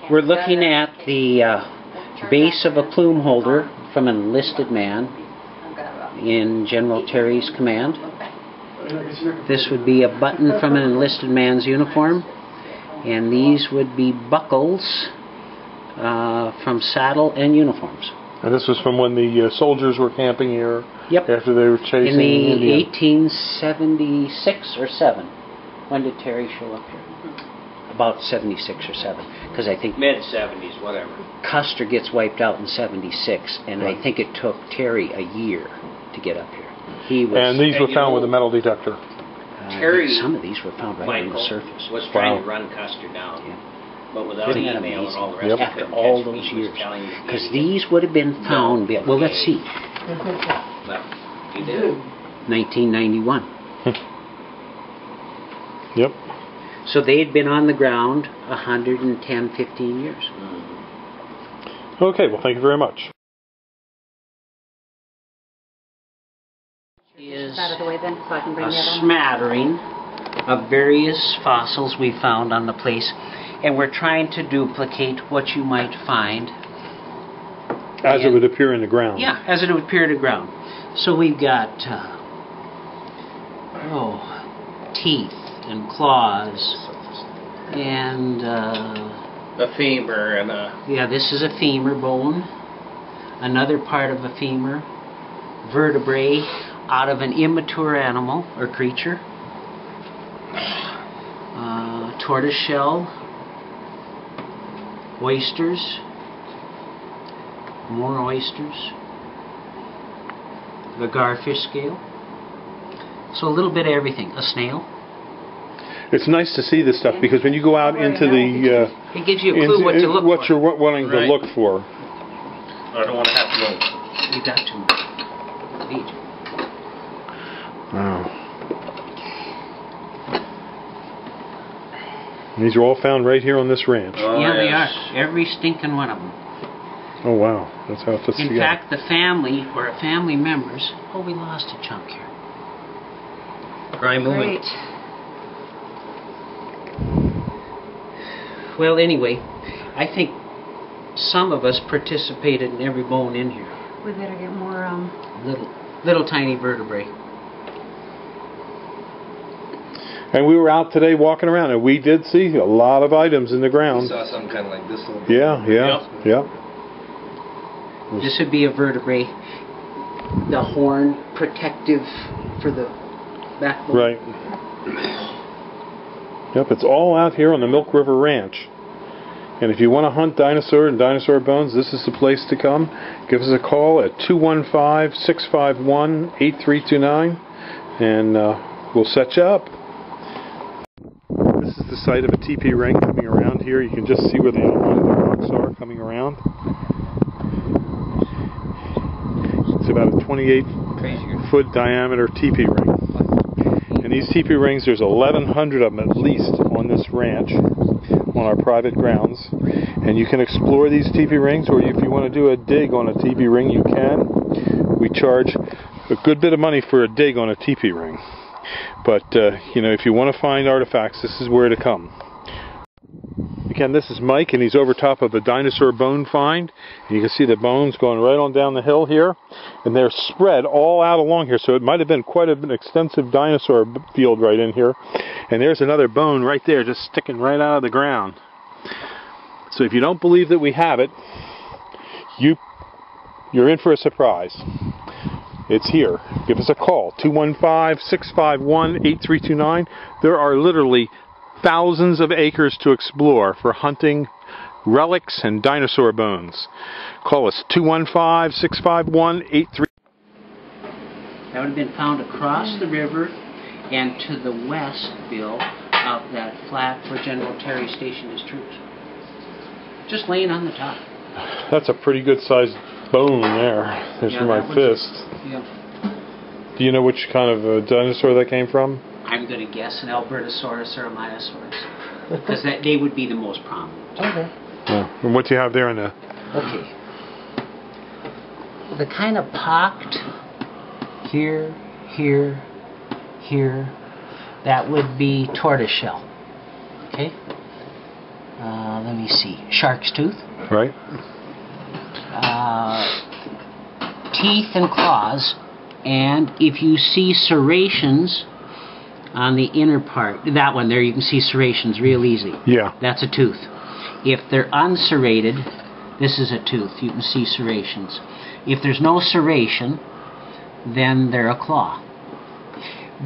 We're looking at the base of a plume holder from an enlisted man in General Terry's command. This would be a button from an enlisted man's uniform, and these would be buckles from saddle and uniforms. And this was from when the soldiers were camping here. Yep. After they were chasing in the 1876 or 7. When did Terry show up here? About 76 or 7, because I think mid-70s, whatever. Custer gets wiped out in 76, and right. I think it took Terry a year to get up here. He was, and these were found with a metal detector. Terry, some of these were found right on the surface. Was trying to run Custer down, but without email and all the rest. After all those years, because these would have been found. No. Well, let's see. Well, you did. 1991. Yep. So they had been on the ground 110, 15 years. Okay, well, thank you very much. Is out of the way then, so I can bring a smattering of various fossils we found on the place, and we're trying to duplicate what you might find as it would appear in the ground. Yeah, as it would appear in the ground. So we've got teeth and claws and a femur and a... Yeah, this is a femur bone. Another part of a femur. Vertebrae out of an immature animal or creature. Tortoise shell. Oysters. More oysters. The garfish scale. So a little bit of everything. A snail. It's nice to see this stuff because when you go out into the... it gives you a clue what to look for. What you're wanting to look for. I don't want to have to move. You got to. Neat. Wow. These are all found right here on this ranch. Oh, yeah, they are. Every stinking one of them. Oh, wow. That's how it fits together. In fact, the family, or family members... Oh, we lost a chunk here. Try moving. Great. Well, anyway, I think some of us participated in every bone in here. We better get more, Little tiny vertebrae. And we were out today walking around, and we did see a lot of items in the ground. We saw something kind of like this little... Yeah. This would be a vertebrae. The horn protective for the backbone. Right. Yep, it's all out here on the Milk River Ranch. And if you want to hunt dinosaur and dinosaur bones, this is the place to come. Give us a call at 215-651-8329, and we'll set you up. This is the site of a TP ring coming around here. You can just see where the outline of the rocks are coming around. It's about a 28-foot diameter TP ring. And these TP rings, there's 1,100 of them at least on this ranch, on our private grounds. And you can explore these TP rings, or if you want to do a dig on a TP ring, you can. We charge a good bit of money for a dig on a TP ring. But, if you want to find artifacts, this is where to come. Again, this is Mike, and he's over top of a dinosaur bone find. And you can see the bones going right on down the hill here. And they're spread all out along here, so it might have been quite an extensive dinosaur field right in here. And there's another bone right there just sticking right out of the ground. So if you don't believe that we have it, you're in for a surprise. It's here. Give us a call, 215-651-8329. There are literally thousands of acres to explore for hunting relics and dinosaur bones. Call us, 215-651-8329. That would have been found across the river and to the west, Bill, of that flat where General Terry stationed his troops. Just laying on the top. That's a pretty good sized bone there. There's my fist. Do you know which kind of dinosaur that came from? I'm going to guess an Albertosaurus or a Myosaurus. Because they would be the most prominent. Okay. Yeah. And what do you have there in the... Okay. The kind of pocked here, here, here, that would be tortoiseshell. Okay? let me see, shark's tooth. Right. Teeth and claws, and if you see serrations on the inner part, that one there, you can see serrations real easy. Yeah. That's a tooth. If they're unserrated, this is a tooth. You can see serrations. If there's no serration, then they're a claw.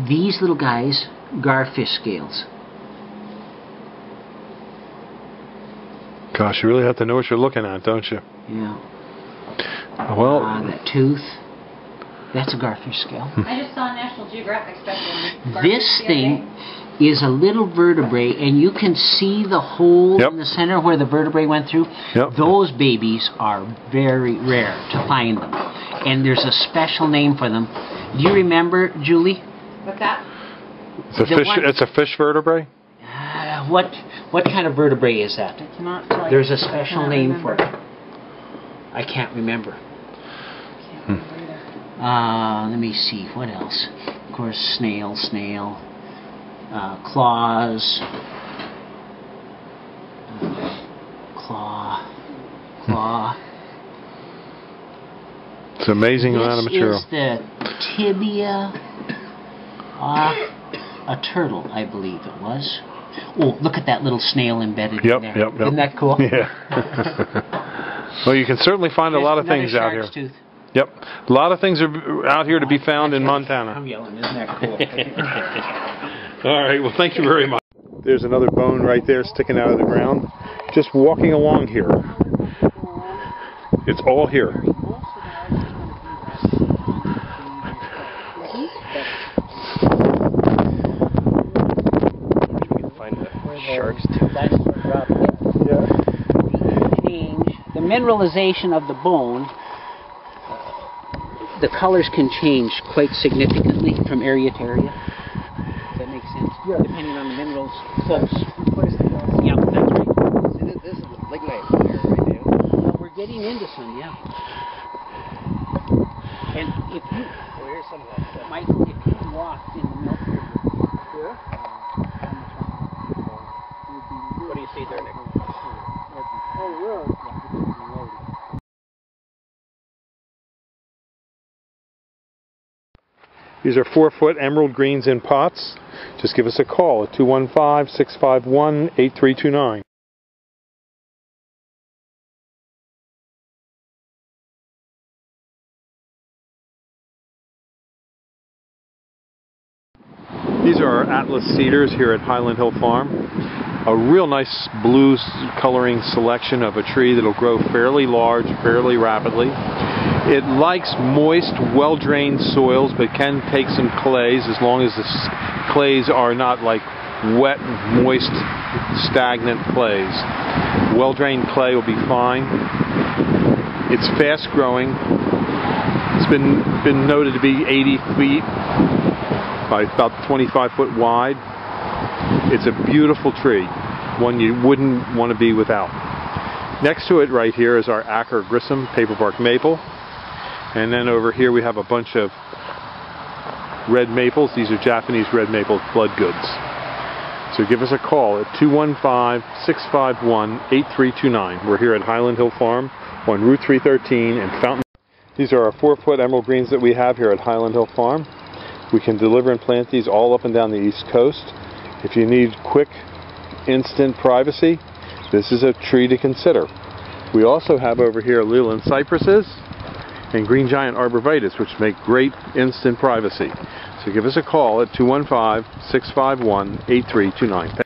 These little guys, garfish scales. Gosh, you really have to know what you're looking at, don't you? Yeah. Well, that tooth, that's a garfish scale. I just saw a National Geographic special on This thing is a little vertebrae, and you can see the hole Yep. in the center where the vertebrae went through. Yep. Those babies are very rare to find them, and there's a special name for them. Do you remember, Julie? What's that? it's a fish. It's a fish vertebrae. What kind of vertebrae is that? I cannot tell you. There's a special I name remember. for it. I can't remember. Let me see, what else? Of course, snail, claws, claw. It's an amazing amount of material. This is the tibia off a turtle, I believe it was. Oh, look at that little snail embedded in there. Yep. Isn't that cool? Yeah. Well, you can certainly find a lot of things out here. Shark's tooth. Yep. A lot of things are out here to be found in Montana. I'm yelling, isn't that cool? All right, well, thank you very much. There's another bone right there sticking out of the ground. Just walking along here. It's all here. Shark's tooth. The mineralization of the bone, the colors can change quite significantly from area to area. Does that make sense? Yeah. Depending on the minerals close. Yeah, that's right. This is lignite here right now. Well, we're getting into some, yeah. And if you, Here's some of that stuff. Michael, if you walked in the milk river, What do you see there, Nick? These are 4-foot emerald greens in pots. Just give us a call at 215-651-8329. These are our Atlas cedars here at Highland Hill Farm. A real nice blue coloring selection of a tree that will grow fairly large, fairly rapidly. It likes moist, well-drained soils, but can take some clays as long as the clays are not like wet, moist, stagnant clays. Well-drained clay will be fine. It's fast-growing. It's been noted to be 80 feet by about 25 foot wide. It's a beautiful tree, one you wouldn't want to be without. Next to it right here is our Acker Grissom paperbark maple. And then over here we have a bunch of red maples. These are Japanese red maple blood goods. So give us a call at 215-651-8329. We're here at Highland Hill Farm on Route 313 in Fountain. These are our 4-foot emerald greens that we have here at Highland Hill Farm. We can deliver and plant these all up and down the East Coast. If you need quick, instant privacy, this is a tree to consider. We also have over here Leland cypresses and green giant arborvitae, which make great instant privacy. So give us a call at 215-651-8329.